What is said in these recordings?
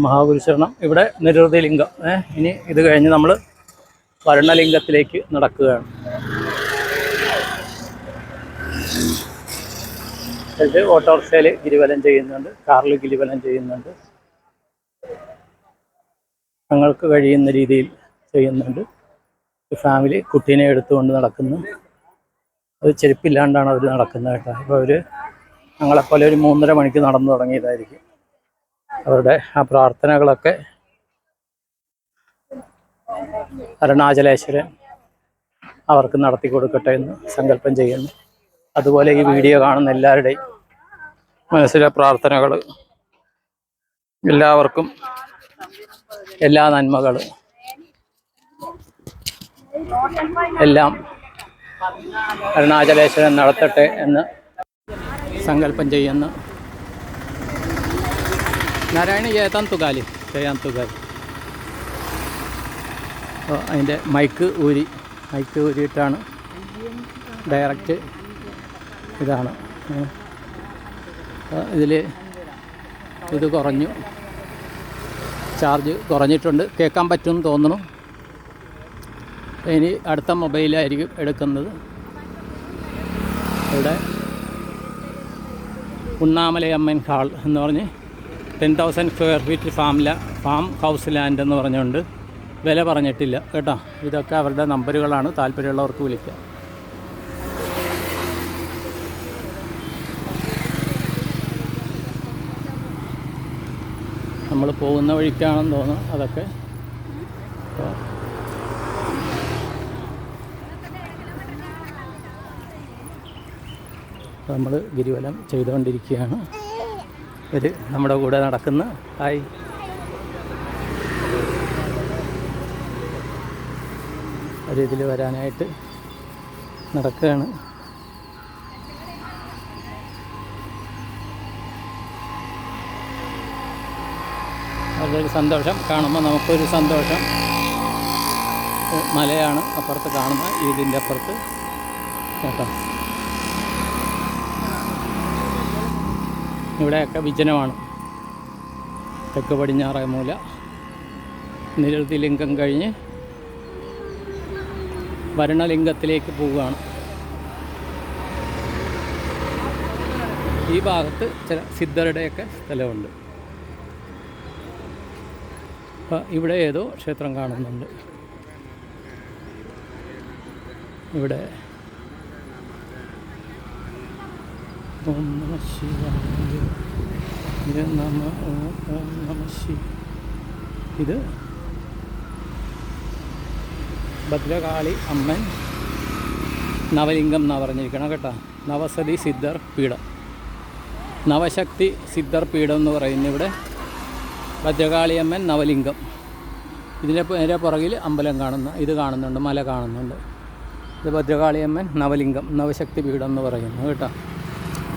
മഹാപുരുഷരണം. ഇവിടെ നിരുതി ലിംഗം. ഇനി ഇത് കഴിഞ്ഞ് നമ്മൾ വർണ്ണലിംഗത്തിലേക്ക് നടക്കുകയാണ്. ഇത് ഓട്ടോറിക്ഷയിൽ ഗിരിവലം ചെയ്യുന്നുണ്ട്, കാറിൽ ഗിരിവലം ചെയ്യുന്നുണ്ട്, ഞങ്ങൾക്ക് കഴിയുന്ന രീതിയിൽ ചെയ്യുന്നുണ്ട്. ഫാമിലി കുട്ടീനെ എടുത്തുകൊണ്ട് നടക്കുന്നു. അത് ചെരുപ്പില്ലാണ്ടാണ് അവർ നടക്കുന്നത് കേട്ടോ. അപ്പോൾ അവർ ഞങ്ങളെപ്പോലെ ഒരു 3.5 മണിക്ക് നടന്നു തുടങ്ങിയതായിരിക്കും. അവരുടെ ആ പ്രാർത്ഥനകളൊക്കെ അരുണാചലേശ്വരൻ അവർക്ക് നടത്തി കൊടുക്കട്ടെ എന്ന് സങ്കല്പം ചെയ്യുന്നു. അതുപോലെ ഈ വീഡിയോ കാണുന്ന എല്ലാവരുടെയും മനസ്സിലെ പ്രാർത്ഥനകൾ, എല്ലാവർക്കും എല്ലാ നന്മകൾ എല്ലാം അരുണാചലേശ്വരൻ നടത്തട്ടെ എന്ന് സങ്കല്പം ചെയ്യുന്നു. നാരായണ ജയതാൻ തുകാലി ചെയ്യാൻ തുകാലി. അപ്പോൾ അതിൻ്റെ മൈക്ക് ഊരിയിട്ടാണ് ഡയറക്റ്റ്. ഇതാണ് ഇതിൽ ഇത് കുറഞ്ഞു, ചാർജ് കുറഞ്ഞിട്ടുണ്ട്, കേൾക്കാൻ പറ്റുമെന്ന് തോന്നുന്നു. ഇനി അടുത്ത മൊബൈലായിരിക്കും എടുക്കുന്നത്. ഇവിടെ ഉണ്ണാമലയമ്മൻ ഹാൾ എന്ന് പറഞ്ഞ് 10,000 square feet farm house land എന്ന് പറഞ്ഞുകൊണ്ട് വില പറഞ്ഞിട്ടില്ല കേട്ടോ. ഇതൊക്കെ അവരുടെ നമ്പറുകളാണ്, താല്പര്യമുള്ളവർക്ക് വിളിക്കാം. നമ്മൾ പോകുന്ന വഴിക്കാണെന്ന് തോന്നുന്നു അതൊക്കെ. നമ്മൾ ഗിരിവലം ചെയ്തുകൊണ്ടിരിക്കുകയാണ്. ഒരു നമ്മുടെ കൂടെ നടക്കുന്ന ഹായ് ഒരു ഇതിൽ വരാനായിട്ട് നടക്കുകയാണ്. വളരെ സന്തോഷം കാണുമ്പോൾ നമുക്കൊരു സന്തോഷം. മലയാണ് അപ്പുറത്ത് കാണുന്ന, ഇതിൻ്റെ അപ്പുറത്ത് കേട്ടോ. ഇവിടെയൊക്കെ വിജനമാണ്. തെക്ക് പടിഞ്ഞാറേ മൂല നിരുതി ലിംഗം കഴിഞ്ഞ് വരുണലിംഗത്തിലേക്ക് പോവുകയാണ്. ഈ ഭാഗത്ത് ചില സിദ്ധരുടെയൊക്കെ സ്ഥലമുണ്ട്. അപ്പം ഇവിടെ ഏതോ ക്ഷേത്രം കാണുന്നുണ്ട്. ഇവിടെ ഓം നമഃ ശിവായ, ഓം നമഃ ശിവായ. ഇത് ഭദ്രകാളി അമ്മൻ നവലിംഗം എന്നാണ് പറഞ്ഞിരിക്കണം കേട്ടോ. നവസതി സിദ്ധർ പീഠം, നവശക്തി സിദ്ധർ പീഠം എന്ന് പറയുന്നത് ഇവിടെ ഭദ്രകാളിയമ്മൻ നവലിംഗം. ഇതിൻ്റെ നേരെ പുറകിൽ അമ്പലം ഇത് കാണുന്നുണ്ട്, മല കാണുന്നുണ്ട്. ഇത് ഭദ്രകാളിയമ്മൻ നവലിംഗം, നവശക്തി പീഠം എന്ന് പറയുന്നു കേട്ടോ.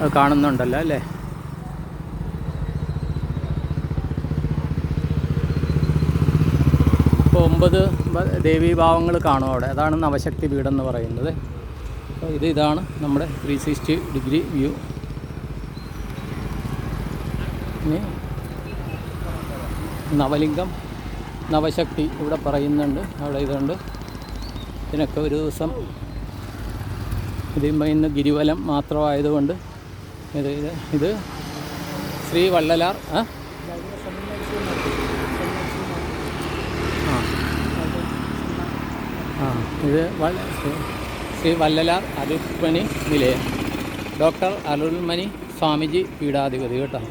അത് കാണുന്നുണ്ടല്ലോ അല്ലേ. ഇപ്പോൾ 9 ദേവീഭാവങ്ങൾ കാണും അവിടെ. അതാണ് നവശക്തി പീഠം എന്ന് പറയുന്നത്. അപ്പോൾ ഇതാണ് നമ്മുടെ 360 ഡിഗ്രി വ്യൂ. ഇനി നവലിംഗം നവശക്തി ഇവിടെ പറയുന്നുണ്ട്, അവിടെ ഇതുണ്ട്. ഇതിനൊക്കെ ഒരു ദിവസം ഇന്ന് ഗിരിവലം മാത്രമായതുകൊണ്ട് ഇത് ശ്രീ വള്ളലാർ ഇത് ശ്രീ വള്ളലാർ അരുൾമണി നിലയം, ഡോക്ടർ അരുൾമണി സ്വാമിജി പീഠാധിപതി കേട്ടോ.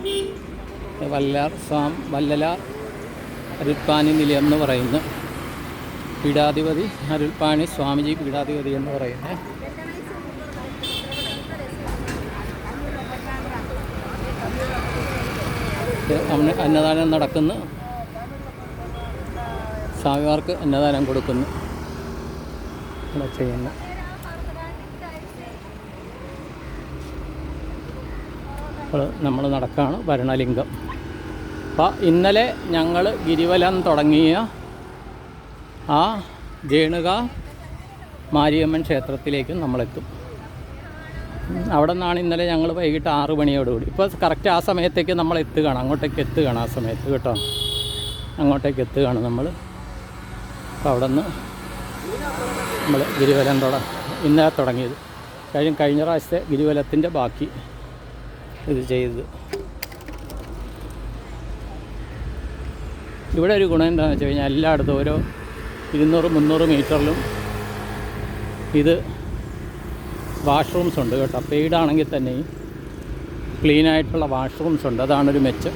വള്ളലാർ അരുൾപ്പാണി നിലയം എന്ന് പറയുന്നു. പീഠാധിപതി അരുൾപ്പാണി സ്വാമിജി പീഠാധിപതി എന്ന് പറയുന്നത്. അന്നദാനം നടക്കുന്നു, സ്വാമിമാർക്ക് അന്നദാനം കൊടുക്കുന്നു ചെയ്യുന്നു. അപ്പോൾ നമ്മൾ നടക്കുകയാണ് വരുണലിംഗം. അപ്പോൾ ഇന്നലെ ഞങ്ങൾ ഗിരിവലം തുടങ്ങിയ ആ ജേണുക മാരിയമ്മൻ ക്ഷേത്രത്തിലേക്കും നമ്മളെത്തും. അവിടെ നിന്നാണ് ഇന്നലെ ഞങ്ങൾ വൈകിട്ട് 6 മണിയോടുകൂടി. ഇപ്പോൾ കറക്റ്റ് ആ സമയത്തേക്ക് നമ്മൾ എത്തുകയാണ്, അങ്ങോട്ടേക്ക് എത്തുകയാണ് ആ സമയത്ത് കേട്ടോ. അങ്ങോട്ടേക്ക് എത്തുകയാണ് നമ്മൾ. അപ്പോൾ അവിടെ നിന്ന് നമ്മൾ ഗിരിവലം ഇന്നലെ തുടങ്ങിയത്. കഴിഞ്ഞ പ്രാവശ്യത്തെ ഗിരിവലത്തിൻ്റെ ബാക്കി ഇത് ചെയ്തത്. ഇവിടെ ഒരു ഗുണം എന്താണെന്ന് വെച്ച് കഴിഞ്ഞാൽ എല്ലായിടത്തും ഓരോ 200-300 മീറ്ററിലും ഇത് വാഷ്റൂംസ് ഉണ്ട് കേട്ടോ. പെയ്ഡാണെങ്കിൽ തന്നെയും ക്ലീനായിട്ടുള്ള വാഷ്റൂംസ് ഉണ്ട്. അതാണൊരു മെച്ചം.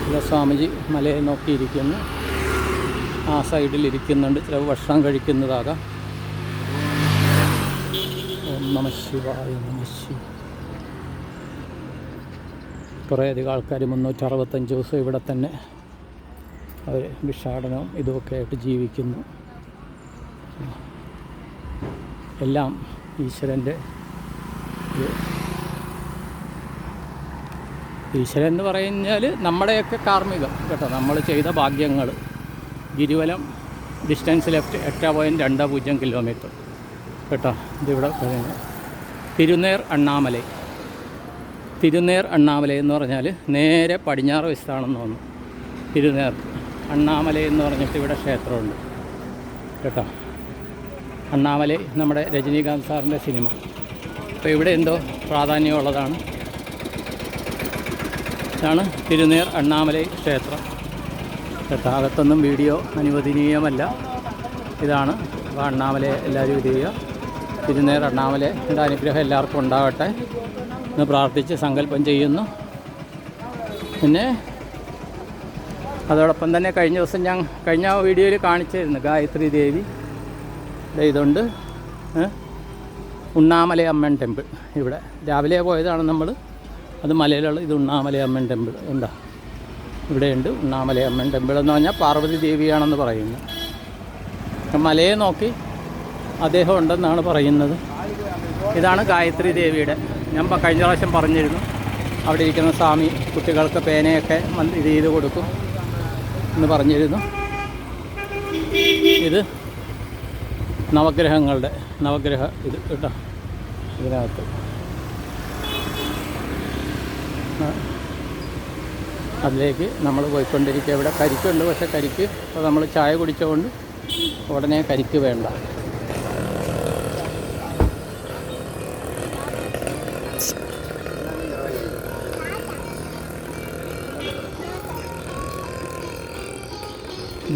ഇവിടെ സ്വാമിജി മലയെ നോക്കിയിരിക്കുന്നു. ആ സൈഡിലിരിക്കുന്നുണ്ട്. ചില ഭക്ഷണം കഴിക്കുന്നതാകാം. ഓം നമഃ ശിവായ നമഃ ശിവായ. കുറേയധികം ആൾക്കാർ 365 ദിവസം ഇവിടെ തന്നെ അവർ ഭിക്ഷാടനവും ഇതുമൊക്കെ ആയിട്ട് ജീവിക്കുന്നു. എല്ലാം ഈശ്വരൻ്റെ ഈശ്വരൻ എന്ന് പറഞ്ഞാൽ നമ്മുടെയൊക്കെ കാർമ്മികം കേട്ടോ. നമ്മൾ ചെയ്ത ഭാഗ്യങ്ങൾ. ഗിരിവലം ഡിസ്റ്റൻസ് ലെഫ്റ്റ് 8.20 കിലോമീറ്റർ കേട്ടോ. ഇതിവിടെ പറയുന്നത് തിരുനേർ അണ്ണാമലൈ. തിരുനേർ അണ്ണാമലൈ എന്ന് പറഞ്ഞാൽ നേരെ പടിഞ്ഞാറ് വശത്താണെന്ന് തോന്നുന്നു. തിരുനേർ അണ്ണാമലൈ എന്ന് പറഞ്ഞിട്ട് ഇവിടെ ക്ഷേത്രമുണ്ട് കേട്ടോ. അണ്ണാമലൈ നമ്മുടെ രജനീകാന്ത് സാറിൻ്റെ സിനിമ. അപ്പോൾ ഇവിടെ എന്തോ പ്രാധാന്യമുള്ളതാണ്. ഇതാണ് തിരുനേർ അണ്ണാമലൈ ക്ഷേത്രം കേട്ടോ. അകത്തൊന്നും വീഡിയോ അനുവദനീയമല്ല. ഇതാണ്. അപ്പോൾ അണ്ണാമലയെ എല്ലാവരും ഇത് ചെയ്യുക. തിരുനേർ അണ്ണാമലയുടെ അനുഗ്രഹം എല്ലാവർക്കും ഉണ്ടാവട്ടെ എന്ന് പ്രാർത്ഥിച്ച് സങ്കല്പം ചെയ്യുന്നു. പിന്നെ അതോടൊപ്പം തന്നെ കഴിഞ്ഞ ദിവസം ഞാൻ കഴിഞ്ഞ വീഡിയോയിൽ കാണിച്ചിരുന്നു ഗായത്രി ദേവി. ഇതുണ്ട് ഉണ്ണാമലൈ അമ്മൻ ടെമ്പിൾ. ഇവിടെ രാവിലെ പോയതാണ് നമ്മൾ. അത് മലയിലുള്ള ഇത് ഉണ്ണാമലൈ അമ്മൻ ടെമ്പിൾ ഉണ്ടോ. ഇവിടെയുണ്ട് ഉണ്ണാമലൈ അമ്മൻ ടെമ്പിൾ എന്ന് പറഞ്ഞാൽ പാർവതി ദേവിയാണെന്ന് പറയുന്നു. മലയെ നോക്കി അദ്ദേഹം ഉണ്ടെന്നാണ് പറയുന്നത്. ഇതാണ് ഗായത്രി ദേവിയുടെ. ഞാൻ കഴിഞ്ഞ പ്രാവശ്യം പറഞ്ഞിരുന്നു അവിടെ ഇരിക്കുന്ന സ്വാമി കുട്ടികൾക്ക് പേനയൊക്കെ ഇത് ചെയ്ത് കൊടുക്കും എന്ന് പറഞ്ഞിരുന്നു. ഇത് നവഗ്രഹ ഇത് കേട്ടോ. ഇതിനകത്ത് അതിലേക്ക് നമ്മൾ പോയിക്കൊണ്ടിരിക്കുക. ഇവിടെ കരിക്കുണ്ട്. പക്ഷേ കരിക്ക് ഇപ്പോൾ നമ്മൾ ചായ കുടിച്ചുകൊണ്ട് ഉടനെ കരിക്ക് വേണ്ട.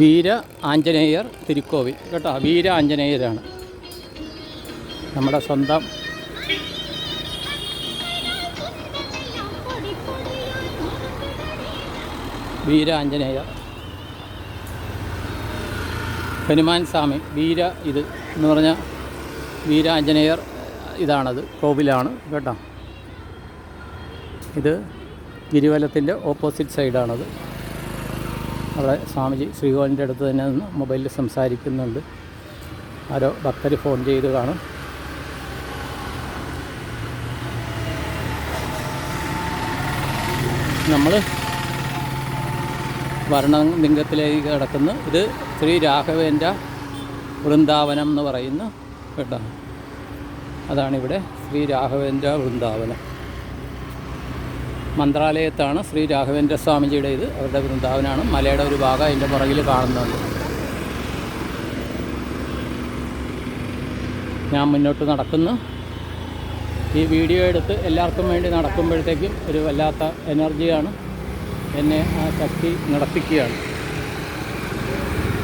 വീര ആഞ്ജനേയർ തിരുക്കോവിൽ കേട്ടോ. വീര ആഞ്ജനേയരാണ് നമ്മുടെ സ്വന്തം. വീര ആഞ്ജനേയർ ഹനുമാൻ സ്വാമി വീര ഇത് എന്ന് പറഞ്ഞാൽ വീര ആഞ്ജനേയർ ഇതാണത്. കോവിലാണ് കേട്ടോ. ഇത് ഗിരിവലത്തിൻ്റെ ഓപ്പോസിറ്റ് സൈഡാണത്. അവിടെ സ്വാമിജി ശ്രീകോവിലിൻ്റെ അടുത്ത് തന്നെ നിന്ന് മൊബൈലിൽ സംസാരിക്കുന്നുണ്ട്. ആരോ ഭക്തർ ഫോൺ ചെയ്ത് കാണും. നമ്മൾ വർണ്ണലിംഗത്തിലേക്ക് കിടക്കുന്നു. ഇത് ശ്രീ രാഘവേന്ദ്ര വൃന്ദാവനം എന്ന് പറയുന്നു കേട്ടോ. അതാണിവിടെ ശ്രീ രാഘവേന്ദ്ര വൃന്ദാവനം. മന്ത്രാലയത്താണ് ശ്രീ രാഘവേന്ദ്ര സ്വാമിജിയുടെ ഇത്. അവരുടെ വൃന്ദാവനമാണ്. മലയുടെ ഒരു ഭാഗം അതിൻ്റെ പുറകിൽ കാണുന്നുണ്ട്. ഞാൻ മുന്നോട്ട് നടക്കുന്നു. ഈ വീഡിയോ എടുത്ത് എല്ലാവർക്കും വേണ്ടി നടക്കുമ്പോഴത്തേക്കും ഒരു വല്ലാത്ത എനർജിയാണ്. എന്നെ ആ ശക്തി നടത്തിക്കുകയാണ്.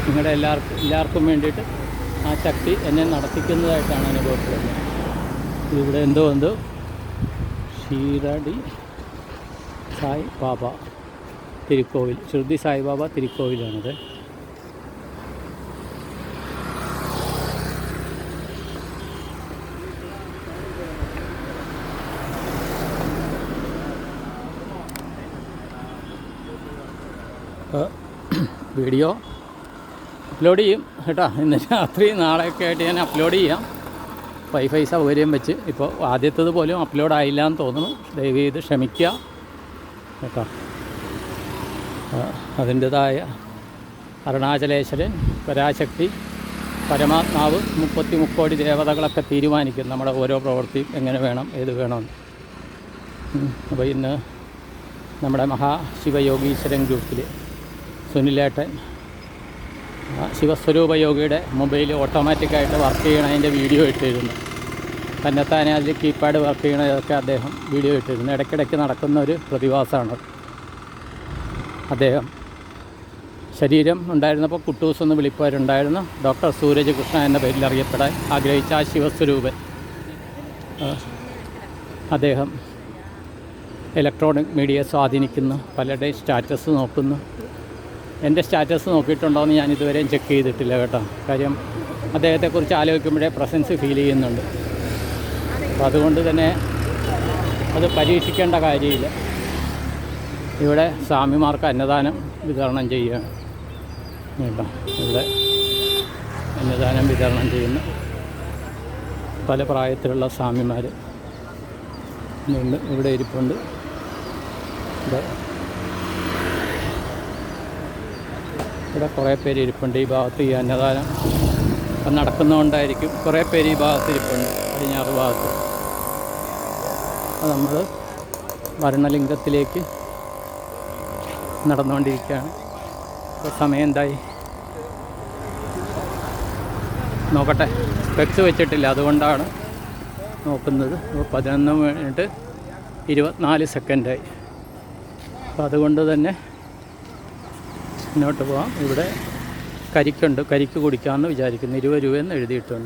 നിങ്ങളുടെ എല്ലാവർക്കും വേണ്ടിയിട്ട് ആ ശക്തി എന്നെ നടത്തിക്കുന്നതായിട്ടാണ് അനുഭവപ്പെടുന്നത്. ഇവിടെ എന്തോ ഷീരടി സായി ബാബ തിരുക്കോവിൽ, ശ്രുതി സായിബാബ തിരുക്കോവിലാണത്. വീഡിയോ അപ്ലോഡ് ചെയ്യും കേട്ടോ. ഇന്ന് രാത്രി നാളെയൊക്കെ ആയിട്ട് ഞാൻ അപ്ലോഡ് ചെയ്യാം. വൈഫൈ സൗകര്യം വെച്ച്. ഇപ്പോൾ ആദ്യത്തേത് പോലും അപ്ലോഡ് ആയില്ല എന്ന് തോന്നുന്നു. ദയവ് ചെയ്ത് ക്ഷമിക്കുക കേട്ടോ. അതിൻ്റെതായ അരുണാചലേശ്വരൻ, പരാശക്തി, പരമാത്മാവ്, 30 കോടി ദേവതകളൊക്കെ തീരുമാനിക്കും നമ്മുടെ ഓരോ പ്രവൃത്തിയും എങ്ങനെ വേണം, ഏത് വേണമെന്ന്. അപ്പോൾ ഇന്ന് നമ്മുടെ മഹാശിവയോഗീശ്വരൻ ഗ്രൂപ്പിൽ സുനിലേട്ടൻ ശിവസ്വരൂപ യോഗയുടെ മൊബൈൽ ഓട്ടോമാറ്റിക്കായിട്ട് വർക്ക് ചെയ്യണതിൻ്റെ വീഡിയോ ഇട്ടിരുന്നു. തന്നെത്താനെ അതിൽ കീപാഡ് വർക്ക് ചെയ്യണതൊക്കെ അദ്ദേഹം വീഡിയോ ഇട്ടിരുന്നു. ഇടയ്ക്കിടയ്ക്ക് നടക്കുന്ന ഒരു പ്രതിഭാസമാണ്. അദ്ദേഹം ശരീരം ഉണ്ടായിരുന്നപ്പോൾ കുട്ടൂസ് എന്ന് വിളിപ്പവരുണ്ടായിരുന്നു. ഡോക്ടർ സൂരജ് കൃഷ്ണ എന്ന പേരിൽ അറിയപ്പെടാൻ ആഗ്രഹിച്ച ആ ശിവസ്വരൂപൻ അദ്ദേഹം ഇലക്ട്രോണിക് മീഡിയയെ സ്വാധീനിക്കുന്നു. പലരുടെയും സ്റ്റാറ്റസ് നോക്കുന്നു. എൻ്റെ സ്റ്റാറ്റസ് നോക്കിയിട്ടുണ്ടോ എന്ന് ഞാൻ ഇതുവരെയും ചെക്ക് ചെയ്തിട്ടില്ല കേട്ടോ. കാര്യം അദ്ദേഹത്തെക്കുറിച്ച് ആലോചിക്കുമ്പോഴേ പ്രസൻസ് ഫീൽ ചെയ്യുന്നുണ്ട്. അപ്പോൾ അതുകൊണ്ട് തന്നെ അത് പരീക്ഷിക്കേണ്ട കാര്യമില്ല. ഇവിടെ സ്വാമിമാർക്ക് അന്നദാനം വിതരണം ചെയ്യുകയാണ് കേട്ടോ. ഇവിടെ അന്നദാനം വിതരണം ചെയ്യുന്ന പല പ്രായത്തിലുള്ള സ്വാമിമാർ ഇവിടെ ഇരിപ്പുണ്ട്. ഇവിടെ കുറേ പേര് ഇരിപ്പുണ്ട്. ഈ ഭാഗത്ത് ഈ അന്നദാനം നടക്കുന്നതുകൊണ്ടായിരിക്കും കുറേ പേര് ഈ ഭാഗത്ത് ഇരിപ്പുണ്ട്, പടിഞ്ഞാറ് ഭാഗത്ത്. നമ്മൾ വർണ്ണലിംഗത്തിലേക്ക് നടന്നുകൊണ്ടിരിക്കുകയാണ്. ഇപ്പോൾ സമയം എന്തായി നോക്കട്ടെ. സ്പെക്സ് വെച്ചിട്ടില്ല, അതുകൊണ്ടാണ് നോക്കുന്നത്. 11:24 അപ്പോൾ അതുകൊണ്ട് തന്നെ മുന്നോട്ട് പോകാം. ഇവിടെ കരിക്കുണ്ട്, കരിക്ക് കുടിക്കാമെന്ന് വിചാരിക്കുന്നു. 20 രൂപയെന്ന് എഴുതിയിട്ടുണ്ട്.